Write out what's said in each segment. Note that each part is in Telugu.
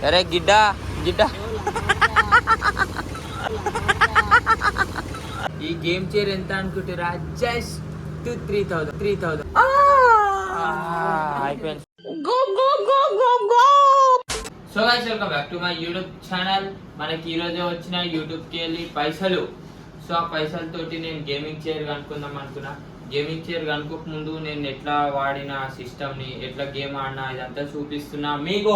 అరే గిడ్డా గిడ్డా ఈ గేమ్ చైర్ ఎంత అనుకుంటారా? జస్ట్ 3000 అయిపోయింది. So guys welcome back to my YouTube channel. మనకి ఈ రోజు వచ్చిన యూట్యూబ్ కి వెళ్ళి పైసలు. సో ఆ పైసలతోటి నేను గేమింగ్ చైర్ కనుక్కుందాం అనుకున్నా. గేమింగ్ చైర్ కనుక్కోక ముందు నేను ఎట్లా వాడిన సిస్టమ్ ని, ఎట్లా గేమ్ ఆడినా ఇదంతా చూపిస్తున్నా మీకు.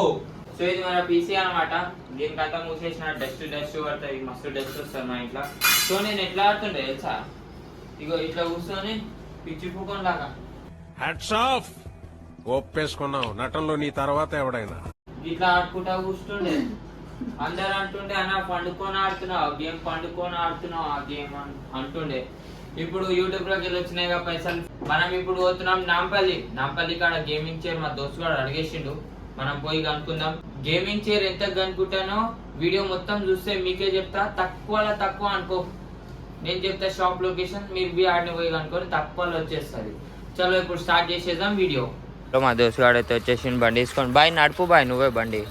సో ఇది మన పీసీ అనమాట. దీనికంతా మూసేసిన డస్ట్ పడుతుంది, మస్తు డస్ట్ వస్తుంది మా ఇంట్లో. సో నేను ఎట్లా ఆడుతుండే తెలుసా? ఇగో ఇట్లా కూర్చొని పిచ్చి పూకొని లాగా హ్యాట్స్ ఆఫ్. ఒప్పేసుకున్నావు నటనలో నీ తర్వాత ఎవడైనా ఇట్లా ఆడుకుంటా కూర్చుండే. అందరు అంటుండే అన్న పండుకొని ఆడుతున్నావు గేమ్, పండుకొని ఆడుతున్నావు ఆ గేమ్ అంటుండే. ఇప్పుడు యూట్యూబ్ లోకి వెళ్ళి వచ్చినాయిగా పైసలు. మనం ఇప్పుడు పోతున్నాం నాంపల్లి కాడ గేమింగ్ చైర్ మా దోస్తు గారు అడిగేసిండు. మనం పోయి కనుక్కుందాం. గేమింగ్ చైర్ ఎంత కనుక్కుంటానో వీడియో మొత్తం చూస్తే మీకే చెప్తా. తక్కువ అనుకో, నేను చెప్తా షాప్ లొకేషన్, మీరు బి ఆడిని పోయి కనుక్కొని తక్కువలో వచ్చేస్తుంది. చలో ఇప్పుడు స్టార్ట్ చేసేద్దాం వీడియో. మా దోస్తు గారు అయితే వచ్చేసి బండి తీసుకొని బాయ్ నడుపు బాయ్ నువ్వే బండి.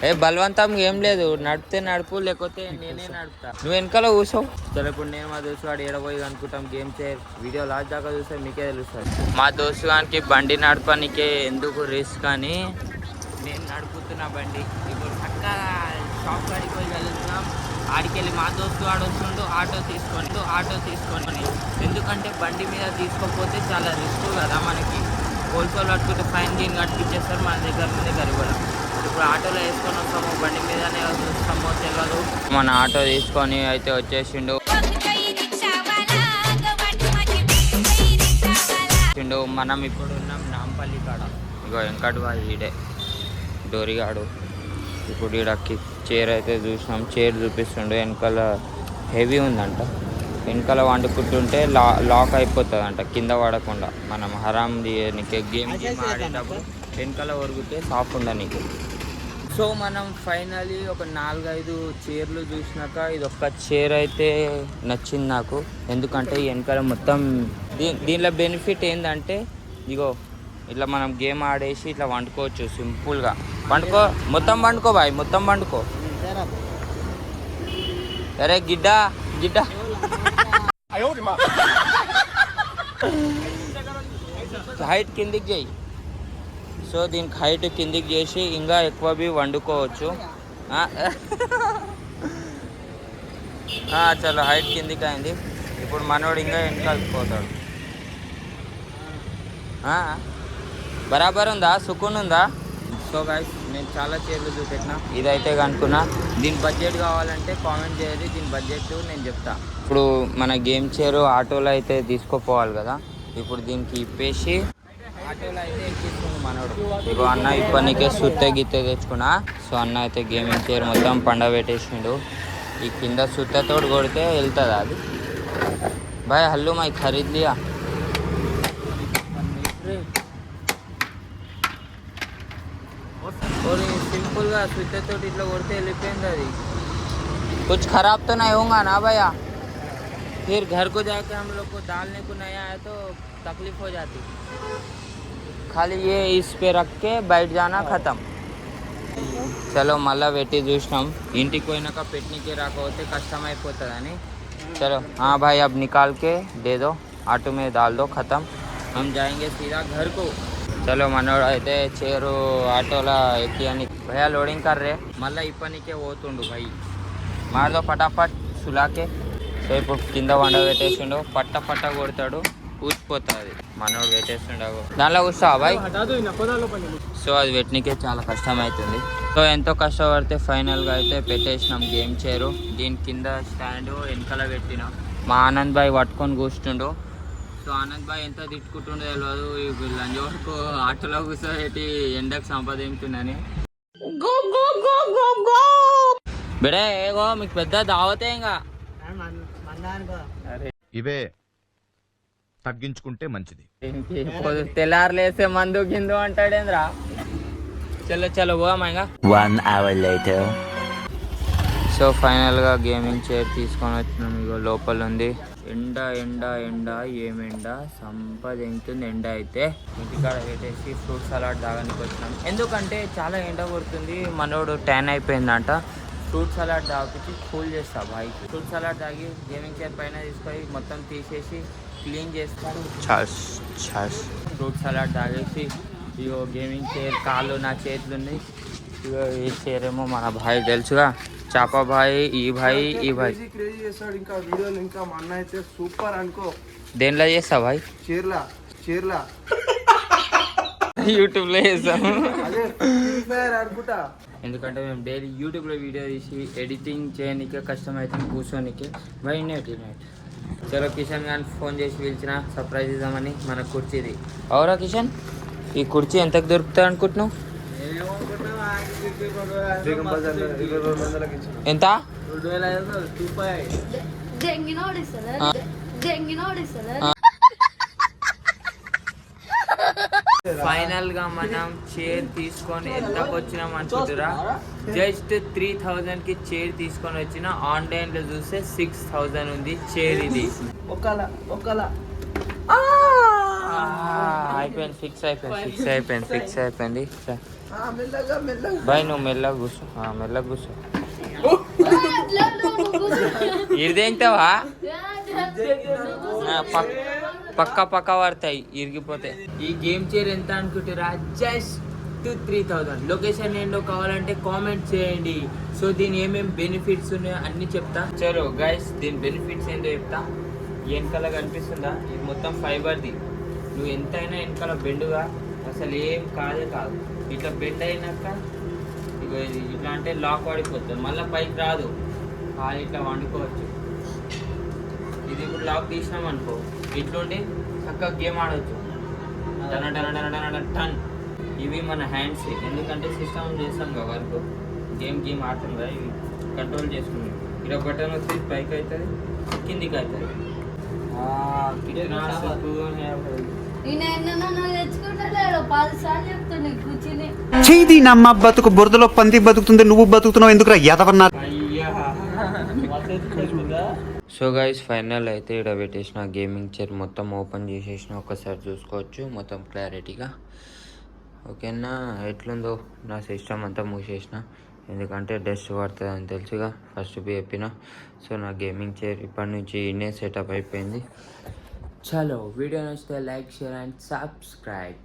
ఏ బలవంతం ఏం లేదు, నడిపితే నడుపు లేకపోతే నేనే నడుపుతా, నువ్వు వెనకాల కూర్చో. సరే ఇప్పుడు నేను మా దోస్తు గారు ఏడబోయి అనుకుంటాం గేమ్ చైర్. వీడియో లాస్ట్ దాకా చూస్తే మీకే తెలుస్తుంది. మా దోస్తు గారికి బండి నడపనికే ఎందుకు రిస్క్ అని నేను నడుపుతున్నా బండి. ఇప్పుడు చక్కగా షాప్ కాడికి పోయి వెళ్తున్నాం. ఆడికెళ్ళి మా దోస్తు వాడు వస్తుండు ఆటో తీసుకొని ఎందుకంటే బండి మీద తీసుకోకపోతే చాలా రిస్క్ కదా మనకి. హోల్సేల్ పట్టుకుంటే ఫైన్ గీన్ కట్టించేస్తారు మన దగ్గర కూడా. ఇప్పుడు ఆటోలో వేసుకొని వస్తాము, బండి మీదనే చూస్తామో తెలియదు. మన ఆటో తీసుకొని అయితే వచ్చేసిండు. మనం ఇప్పుడు ఉన్నాం నాంపల్లి కాడ. ఇగో వెంకట్ బాయ్ ఈడే డోరిగాడు. ఇప్పుడు ఈడకి చైర్ అయితే చూసినాం, చైర్ చూపిస్తుండే. వెనకాల హెవీ ఉందంట, వెనకాల వండుకుంటుంటే లాక్ అయిపోతుంది అంట కింద పడకుండా. మనం హరామ్ నీకు గేమ్ ఆడేటప్పుడు వెనకాల ఒరిగితే సాఫ్ ఉండనీకు. సో మనం ఫైనలీ ఒక 4-5 చైర్లు చూసినాక ఇది ఒక్క చైర్ అయితే నచ్చింది నాకు. ఎందుకంటే ఈ వెనకాల మొత్తం దీనిలో బెనిఫిట్ ఏంటంటే ఇగో ఇట్లా మనం గేమ్ ఆడేసి ఇట్లా వండుకోవచ్చు సింపుల్గా. మొత్తం వండుకో బాయ్, మొత్తం వండుకో. అరే గిడ్డా హైట్ కిందికి చేయి. సో దీనికి హైట్ కిందికి చేసి ఇంకా ఎక్కువ బి వండుకోవచ్చు. చలో హైట్ కిందికి అయింది. ఇప్పుడు మనోడు ఇంకా వెనకాలిపోతాడు. బరాబర్ ఉందా, సుకూన్ ఉందా? సో గైస్ నేను చాలా చైర్లు చూపెట్టిన, ఇదైతే కనుక్కున్నా. దీని బడ్జెట్ కావాలంటే కామెంట్ చేయాలి, దీని బడ్జెట్ నేను చెప్తా. ఇప్పుడు మన గేమ్ చైర్ ఆటోలో అయితే తీసుకోపోవాలి కదా. ఇప్పుడు దీనికి ఇప్పేసి ఆటోలో అయితే ఎక్కిస్తుంది మనోడు. ఇగో అన్న ఇప్పటికే సుత్తే గిత్తే తెచ్చుకున్నా. సో అన్న అయితే గేమింగ్ చైర్ మొత్తం పండబెట్టేసిండు. ఈ కింద సుత్తతో కొడితే వెళ్తుంది అది. బాయ్ హల్లు మై ఖరీద్ లియా. सिंपल గా स्विच तो इट्ला కొడితే వెళ్ళిపోయింది అది. कुछ खराब तो नहीं होगा ना भैया? फिर घर को जाके हम लोग को डालने को नहीं आया तो तकलीफ हो जाती. खाली ये इस पे रख के बैठ जाना, खत्म. चलो మళ్ళా పెట్టి చూసినాం. ఇంటికి పోయినాక పెట్టనీకి రాకపోతే కష్టం అయిపోతుందని. चलो हाँ भाई अब निकाल के दे दो, ऑटो में डाल दो, खत्म. हम जाएंगे सीधा घर को. చలో మనోడు అయితే చైరు ఆటోలో ఎక్కి అని భయ్యా లోడింగ్ కర్రే మళ్ళీ ఇప్పనికే పోతుండు భయ్. మాడదో పటాపట్ సులాకే. సో ఇప్పుడు కింద వండ పెట్టేసిండు, పట్ట కొడతాడు, ఊచిపోతుంది. మనోడు పెట్టేస్తుండో దానిలో కూర్చోవా భయ్. సో అది పెట్టనికే చాలా కష్టం అవుతుంది. సో ఎంతో కష్టపడితే ఫైనల్గా అయితే పెట్టేసినాం గేమ్ చైరు. దీని కింద స్టాండ్ వెనకాల పెట్టినాం. మా ఆనంద్ భాయ్ పట్టుకొని కూర్చుండు. సో ఆనంద్ భాయ్ ఎంత తిట్టుకుంటుండో తెలియదు. ఈ లంచ్ వరకు ఆటోలో కూర్చోబెట్టి ఎండకు సంపాదించుందని. బిడే ఏగో మీకు పెద్ద దావతే ఇంకా ఇవే తగ్గించుకుంటే మంచిది. తెల్లారులేసే మందు గిందు అంటాడేంద్రా. చలో పోమా ఇంకా. 1 hour later. సో ఫైనల్గా గేమింగ్ చైర్ తీసుకొని వచ్చినాం. ఇగో లోపల ఉంది. ఎండ ఎండ ఎండ ఏమెండ సంపదెంతుంది ఎండ అయితే. ఇంటికాడ పెట్టేసి ఫ్రూట్ సలాడ్ తాగడానికి వచ్చినాం. ఎందుకంటే చాలా ఎండ కొడుతుంది, మనోడు ట్యాన్ అయిపోయిందంట. ఫ్రూట్ సలాడ్ తాగిపించి కూల్ చేస్తా బైక్. ఫ్రూట్ సలాడ్ తాగి గేమింగ్ చైర్ పైన తీసుకొని మొత్తం తీసేసి క్లీన్ చేస్తాను. ఫ్రూట్ సలాడ్ తాగేసి ఇగో గేమింగ్ చైర్ కాళ్ళు నా చేతులు ఉన్నాయి. ఇగో ఈ చైర్ ఏమో మన భాయ్ తెలుసుగా, చాపా భాయ్, ఈ భాయ్ ఈ భాయ్ క్రేజీ చేస్తాడు. ఇంకా వీడియోలు ఇంకా మా అన్న అయితే సూపర్ అనుకో. దేనిలో చేస్తా భాయ్? చీరలా యూట్యూబ్లో చేస్తాము. అదే అనుకుంటా. ఎందుకంటే మేము డైలీ యూట్యూబ్లో వీడియో తీసి ఎడిటింగ్ చేయడానికి కష్టమవుతుంది కూర్చోనికి. బై నైట్ చలో కిషన్ గాని ఫోన్ చేసి పిలిచిన సర్ప్రైజ్ ఇద్దామని. మన కుర్చీది అవురా కిషన్, ఈ కుర్చీ ఎంతకు దొరుకుతుంది అనుకుంటున్నావు? ఎంత? ఫైనల్ గా మనం చైర్ తీసుకొని ఎంతకు వచ్చినాం అనుకుంటురా? జస్ట్ 3000 కి చైర్ తీసుకొని వచ్చిన. ఆన్లైన్ లో చూస్తే 6000 ఉంది చైర్. ఇది అయిపోయింది, ఫిక్స్ అయిపోయింది. బాయ్ నువ్వు మెల్లగా కూర్చో. ఇరిదేంటావా? పక్క పడతాయి, ఇరిగిపోతాయి. ఈ గేమ్ చైర్ ఎంత అనుకుంటారా? జస్ట్ 3000. లొకేషన్ ఏంటో కావాలంటే కామెంట్ చేయండి. సో దీని ఏమేమి బెనిఫిట్స్ ఉన్నాయో అన్ని చెప్తా. చలో గైస్, దీని బెనిఫిట్స్ ఏంటో చెప్తా. వెనకాల కనిపిస్తుందా? ఇది మొత్తం ఫైబర్ది. నువ్వు ఎంతైనా వెనకాల బెండుగా అసలు ఏం కాదు. ఇట్లా బెండ్ అయినాక ఇగో ఇది ఇట్లా అంటే లాక్ పడిపోతుంది, మళ్ళీ పైకి రాదు. ఇట్లా వండుకోవచ్చు. ఇది ఇప్పుడు లాక్ తీసినాం అనుకో, ఇట్లుండి చక్కగా గేమ్ ఆడవచ్చు. టన్. ఇవి మన హ్యాండ్స్, ఎందుకంటే సిస్టమ్ చేస్తాం కదా వర్క్, గేమ్ ఆడతాం కదా, ఇవి కంట్రోల్ చేసుకున్నాం. ఇలా బటన్ వచ్చి పైకి అవుతుంది, కిందికి అవుతుంది. చేది నమ్మ బతుకు బురదలో పంది బతుకుతుంది, నువ్వు బతుకుతున్నావు ఎందుకురా ఎదవన్నా. సో గైస్ ఫైనల్ అయితే ఇక్కడ పెట్టేసిన గేమింగ్ చైర్ మొత్తం ఓపెన్ చేసేసిన. ఒకసారి చూసుకోవచ్చు మొత్తం క్లారిటీగా. ఓకేనా? ఎట్లుందో నా సిస్టమ్ అంతా మూసేసిన, ఎందుకంటే డస్ట్ పడుతుంది అని తెలుసుగా ఫస్ట్ చెప్పిన. సో నా గేమింగ్ చైర్ ఇప్పటి నుంచి ఇన్నే సెటప్ అయిపోయింది. చలో వీడియో నచ్చితే లైక్, షేర్ అండ్ సబ్స్క్రైబ్.